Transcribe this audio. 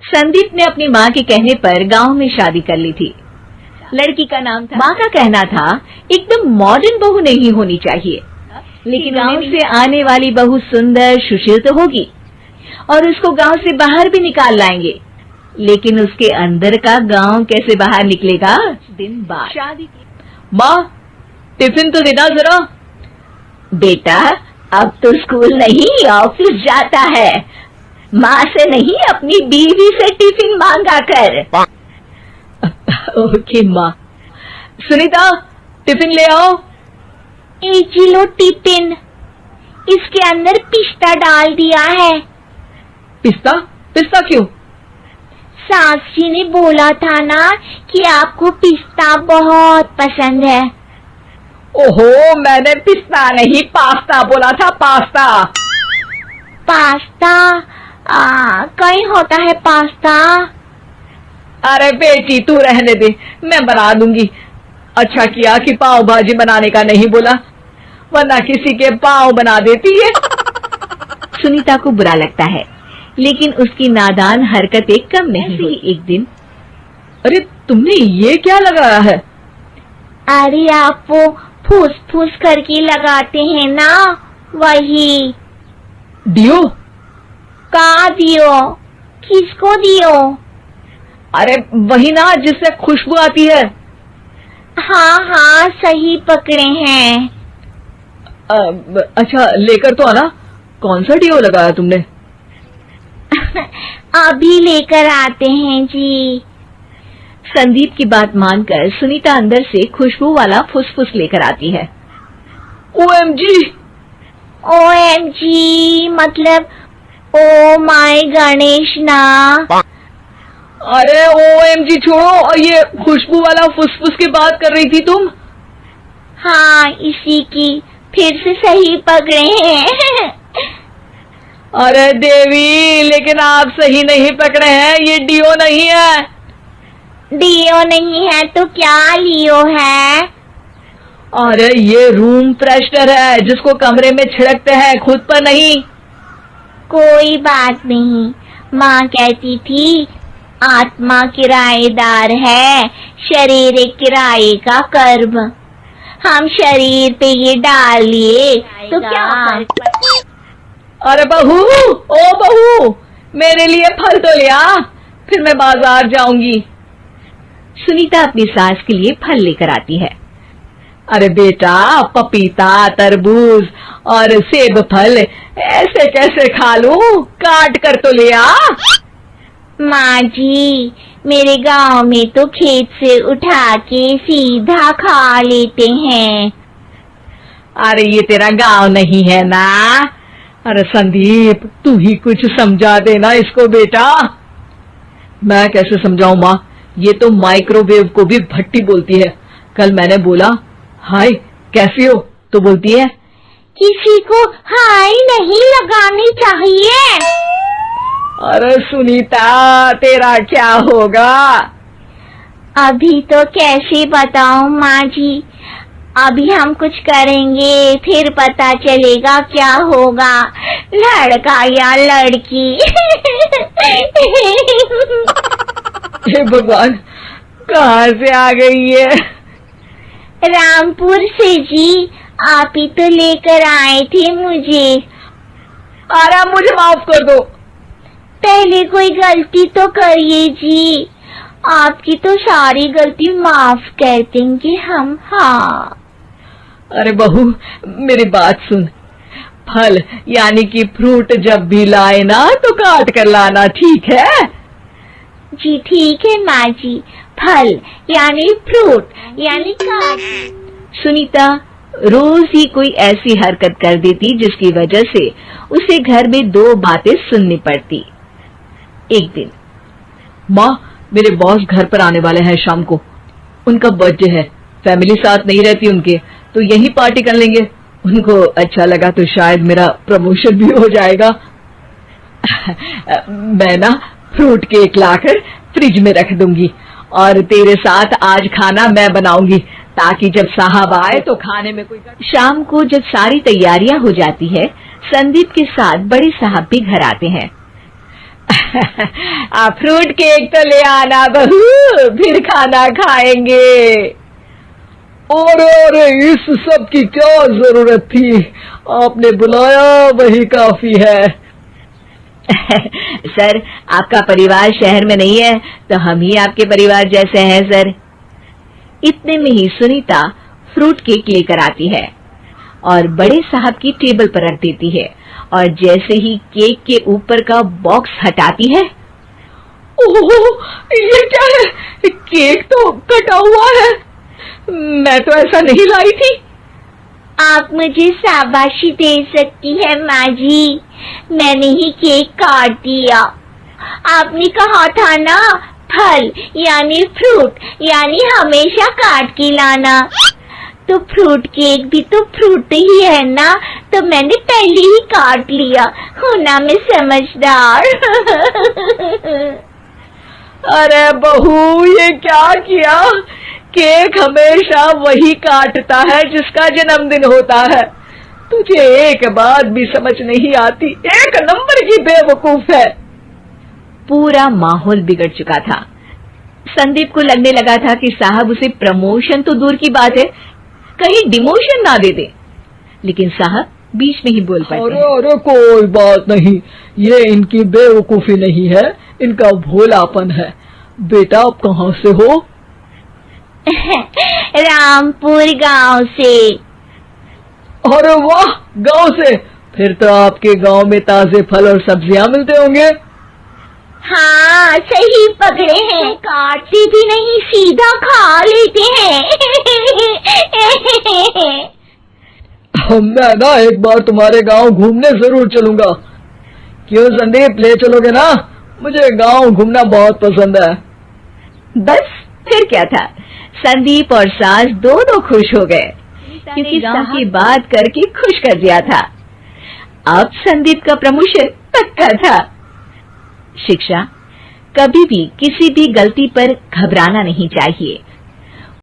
संदीप ने अपनी माँ के कहने पर गांव में शादी कर ली थी। लड़की का नाम था। माँ का कहना था एकदम मॉडर्न बहू नहीं होनी चाहिए, लेकिन गांव से आने वाली बहू सुंदर सुशील तो होगी और उसको गांव से बाहर भी निकाल लाएंगे। लेकिन उसके अंदर का गांव कैसे बाहर निकलेगा? दिन बाद शादी की। माँ, टिफिन तो देना जरा। बेटा, अब तो स्कूल नहीं ऑफिस जाता है, माँ से नहीं अपनी बीवी से टिफिन मांगा कर। ओके माँ। सुनीता, टिफिन ले आओ। 1 किलो टिफिन, इसके अंदर पिस्ता डाल दिया है। पिस्ता? पिस्ता क्यों? सास जी ने बोला था ना कि आपको पिस्ता बहुत पसंद है। ओहो, मैंने पिस्ता नहीं पास्ता बोला था, पास्ता। पास्ता? कहीं होता है पास्ता? अरे बेटी तू रहने दे, मैं बना दूंगी। अच्छा किया कि पाव भाजी बनाने का नहीं बोला, वरना किसी के पाव बना देती है। सुनीता को बुरा लगता है, लेकिन उसकी नादान हरकतें कम नहीं हुई। एक दिन, अरे तुमने ये क्या लगाया है? अरे आप वो फूस फूस करके लगाते हैं ना, वही। डियो? का दियो? किसको दियो? अरे वही ना जिससे खुशबू आती है। हाँ हाँ, सही पकड़े हैं। अच्छा लेकर तो आना। कौन सा डियो लगाया तुमने? अभी लेकर आते हैं जी। संदीप की बात मानकर सुनीता अंदर से खुशबू वाला फुसफुस लेकर आती है। OMG! OMG मतलब ओ माय गणेश ना। अरे OMG छोड़ो, ये खुशबू वाला फुसफुस की बात कर रही थी तुम? हाँ, इसी की। फिर से सही पकड़े हैं। अरे देवी, लेकिन आप सही नहीं पकड़े हैं, ये डियो नहीं है। डियो नहीं है तो क्या लियो है? अरे ये रूम फ्रेशनर है, जिसको कमरे में छिड़कते हैं, खुद पर नहीं। कोई बात नहीं, माँ कहती थी आत्मा किराएदार है, शरीर एक किराए का कर्म। हम शरीर पे ये डाल लिए तो क्या? अरे बहू, ओ बहू, मेरे लिए फल तो ले आ, फिर मैं बाजार जाऊंगी। सुनीता अपनी सास के लिए फल लेकर आती है। अरे बेटा, पपीता, तरबूज और सेब फल ऐसे कैसे खा लूं? काट कर तो ले आ। माँ जी, मेरे गांव में तो खेत से उठा के सीधा खा लेते हैं। अरे ये तेरा गांव नहीं है ना। अरे संदीप, तू ही कुछ समझा देना इसको बेटा। मैं कैसे समझाऊं माँ, ये तो माइक्रोवेव को भी भट्टी बोलती है। कल मैंने बोला हाय कैसी हो, तो बोलती है किसी को हाय नहीं लगानी चाहिए। अरे सुनीता, तेरा क्या होगा? अभी तो कैसे बताऊं माँ जी, अभी हम कुछ करेंगे फिर पता चलेगा क्या होगा, लड़का या लड़की। हे भगवान, कहाँ से आ गई ये? रामपुर से जी, आप ही तो लेकर आए थे मुझे। अरे मुझे माफ कर दो। पहले कोई गलती तो करिए जी, आपकी तो सारी गलती माफ कर देंगे हम। हाँ। अरे बहू, मेरी बात सुन, फल यानी कि फ्रूट जब भी लाए ना तो काट कर लाना, ठीक है? जी ठीक है माँ जी, फल यानी फ्रूट यानी काट। सुनीता रोज ही कोई ऐसी हरकत कर देती जिसकी वजह से उसे घर में 2 बातें सुननी पड़ती। एक दिन, माँ मेरे बॉस घर पर आने वाले हैं शाम को, उनका बर्थडे है, फैमिली साथ नहीं रहती उनके, तो यही पार्टी कर लेंगे। उनको अच्छा लगा तो शायद मेरा प्रमोशन भी हो जाएगा। मैं ना फ्रूट केक लाकर फ्रिज में रख दूंगी और तेरे साथ आज खाना मैं बनाऊंगी, ताकि जब साहब आए तो खाने में कोई। शाम को जब सारी तैयारियां हो जाती है, संदीप के साथ बड़े साहब भी घर आते हैं। आप फ्रूट केक तो ले आना बहू, फिर खाना खाएंगे। अरे इस सब की क्या जरूरत थी, आपने बुलाया वही काफी है। सर, आपका परिवार शहर में नहीं है तो हम ही आपके परिवार जैसे हैं सर। इतने में ही सुनीता फ्रूट केक लेकर आती है और बड़े साहब की टेबल पर रख देती है, और जैसे ही केक के ऊपर का बॉक्स हटाती है, ओह, ये क्या है? केक तो कटा हुआ है, मैं तो ऐसा नहीं लाई थी। आप मुझे शाबाशी दे सकती है माँ जी, मैंने ही केक काट दिया। आपने कहा था ना, फल यानी फ्रूट यानी हमेशा काट के लाना, तो फ्रूट केक भी तो फ्रूट ही है ना, तो मैंने पहले ही काट लिया। हूँ ना मैं समझदार। अरे बहू, ये क्या किया? केक हमेशा वही काटता है जिसका जन्मदिन होता है। तुझे एक बात भी समझ नहीं आती, एक नंबर की बेवकूफ है। पूरा माहौल बिगड़ चुका था। संदीप को लगने लगा था कि साहब उसे प्रमोशन तो दूर की बात है, कहीं डिमोशन ना दे दे, लेकिन साहब बीच में ही बोल पड़ते हैं। अरे कोई बात नहीं, ये इनकी बेवकूफी नहीं है, इनका भोलापन है। बेटा आप कहाँ से हो? रामपुर गांव से। अरे वाह, गांव से? फिर तो आपके गांव में ताजे फल और सब्जियां मिलते होंगे। हाँ सही पकड़े हैं, काटते भी नहीं सीधा खा लेते हैं। मैं ना एक बार तुम्हारे गांव घूमने जरूर चलूंगा। क्यों संदीप, ले चलोगे ना? मुझे गांव घूमना बहुत पसंद है। बस फिर क्या था, संदीप और सास दोनों खुश हो गए क्योंकि गांव की बात करके खुश कर दिया था। अब संदीप का प्रमोशन पक्का था। शिक्षा, कभी भी किसी भी गलती पर घबराना नहीं चाहिए